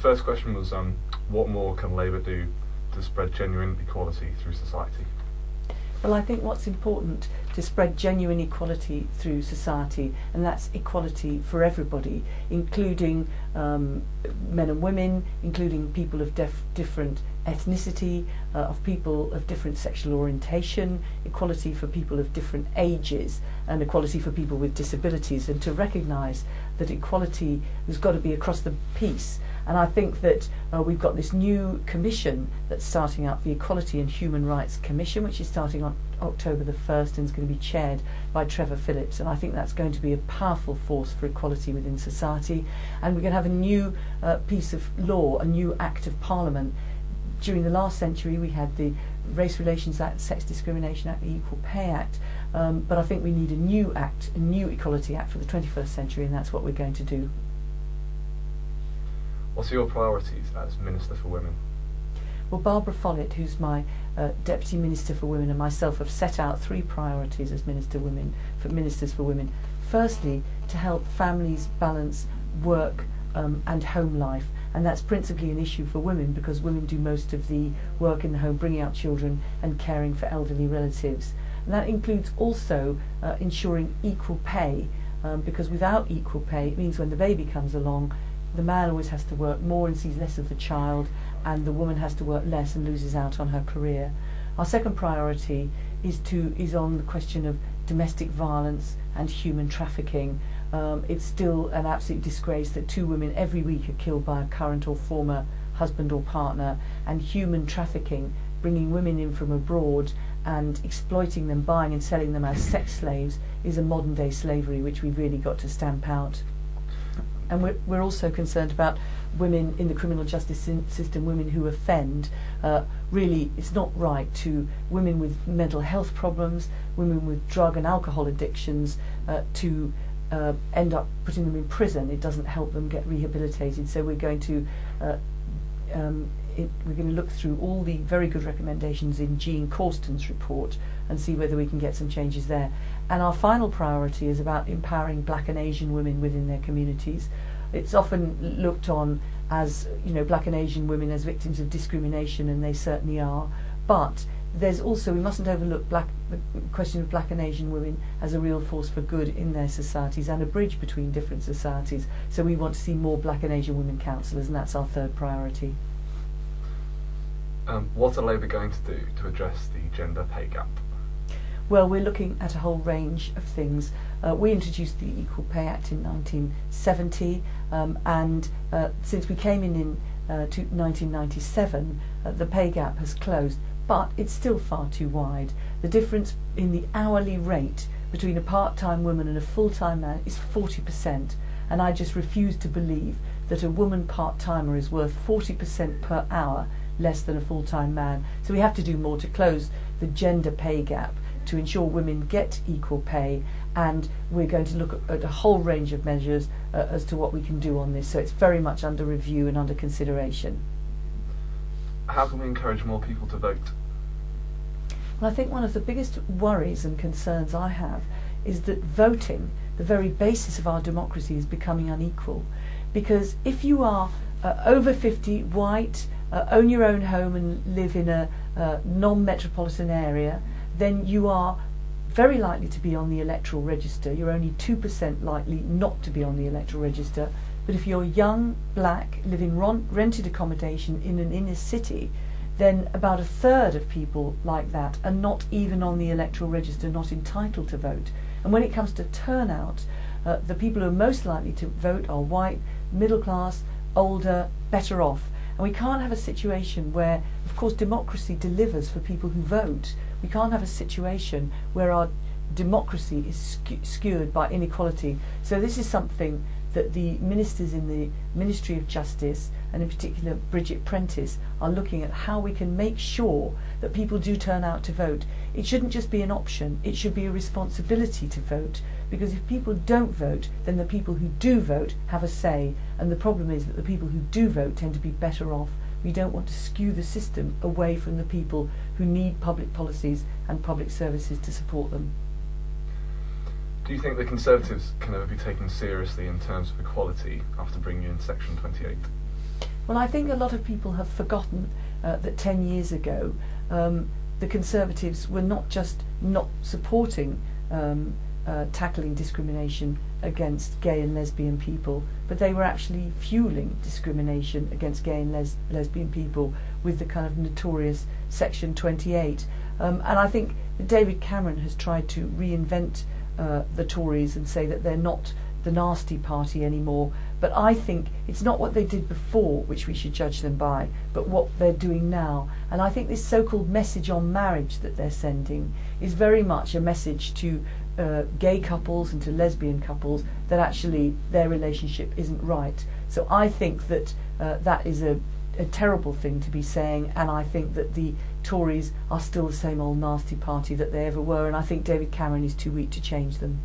first question was, what more can Labour do to spread genuine equality through society? Well, I think what's important to spread genuine equality through society, and that's equality for everybody, including men and women, including people of different ethnicity, of people of different sexual orientation, equality for people of different ages, and equality for people with disabilities, and to recognise that equality has got to be across the piece. And I think that we've got this new commission that's starting up, the Equality and Human Rights Commission, which is starting on October the 1st and is going to be chaired by Trevor Phillips. And I think that's going to be a powerful force for equality within society. And we're going to have a new piece of law, a new Act of Parliament. During the last century, we had the Race Relations Act, Sex Discrimination Act, the Equal Pay Act. But I think we need a new act, a new Equality Act for the 21st century, and that's what we're going to do. What are your priorities as Minister for Women? Well, Barbara Follett, who's my Deputy Minister for Women, and myself have set out 3 priorities as Ministers for Women. Firstly, to help families balance work and home life, and that's principally an issue for women because women do most of the work in the home, bringing up children and caring for elderly relatives. And that includes also ensuring equal pay, because without equal pay, it means when the baby comes along, the man always has to work more and sees less of the child, and the woman has to work less and loses out on her career. Our second priority is on the question of domestic violence and human trafficking. It's still an absolute disgrace that 2 women every week are killed by a current or former husband or partner, and human trafficking, bringing women in from abroad and exploiting them, buying and selling them as sex slaves, is a modern day slavery which we've really got to stamp out. And we're also concerned about women in the criminal justice system, women who offend. Really, it's not right to women with mental health problems, women with drug and alcohol addictions, to end up putting them in prison. It doesn't help them get rehabilitated. So we're going to look through all the very good recommendations in Jean Corsten's report and see whether we can get some changes there. And our final priority is about empowering Black and Asian women within their communities. It's often looked on as, Black and Asian women as victims of discrimination, and they certainly are. But there's also, we mustn't overlook the question of Black and Asian women as a real force for good in their societies and a bridge between different societies. So we want to see more Black and Asian women councillors, and that's our third priority. What are Labour going to do to address the gender pay gap? Well, we're looking at a whole range of things. We introduced the Equal Pay Act in 1970, and since we came in 1997, the pay gap has closed, but it's still far too wide. The difference in the hourly rate between a part-time woman and a full-time man is 40%, and I just refuse to believe that a woman part-timer is worth 40% per hour less than a full-time man. So we have to do more to close the gender pay gap, to ensure women get equal pay, and we're going to look at a whole range of measures as to what we can do on this. So it's very much under review and under consideration. How can we encourage more people to vote? Well, I think one of the biggest worries and concerns I have is that voting, the very basis of our democracy, is becoming unequal. Because if you are over 50, white, own your own home and live in a non-metropolitan area, then you are very likely to be on the electoral register. You're only 2% likely not to be on the electoral register. But if you're young, black, live in rented accommodation in an inner city, then about 1/3 of people like that are not even on the electoral register, not entitled to vote. And when it comes to turnout, the people who are most likely to vote are white, middle class, older, better off. And we can't have a situation where, of course, democracy delivers for people who vote. We can't have a situation where our democracy is skewed by inequality. So this is something that the ministers in the Ministry of Justice, and in particular Bridget Prentice, are looking at how we can make sure that people do turn out to vote. It shouldn't just be an option, it should be a responsibility to vote, because if people don't vote, then the people who do vote have a say, and the problem is that the people who do vote tend to be better off. We don't want to skew the system away from the people who need public policies and public services to support them. Do you think the Conservatives can ever be taken seriously in terms of equality after bringing in Section 28? Well, I think a lot of people have forgotten that 10 years ago the Conservatives were not just not supporting tackling discrimination against gay and lesbian people, but they were actually fueling discrimination against gay and lesbian people with the kind of notorious Section 28. And I think David Cameron has tried to reinvent the Tories and say that they're not the nasty party anymore. But I think it's not what they did before which we should judge them by, but what they're doing now. And I think this so-called message on marriage that they're sending is very much a message to gay couples and to lesbian couples that actually their relationship isn't right. So I think that that is a terrible thing to be saying, and I think that the Tories are still the same old nasty party that they ever were, and I think David Cameron is too weak to change them.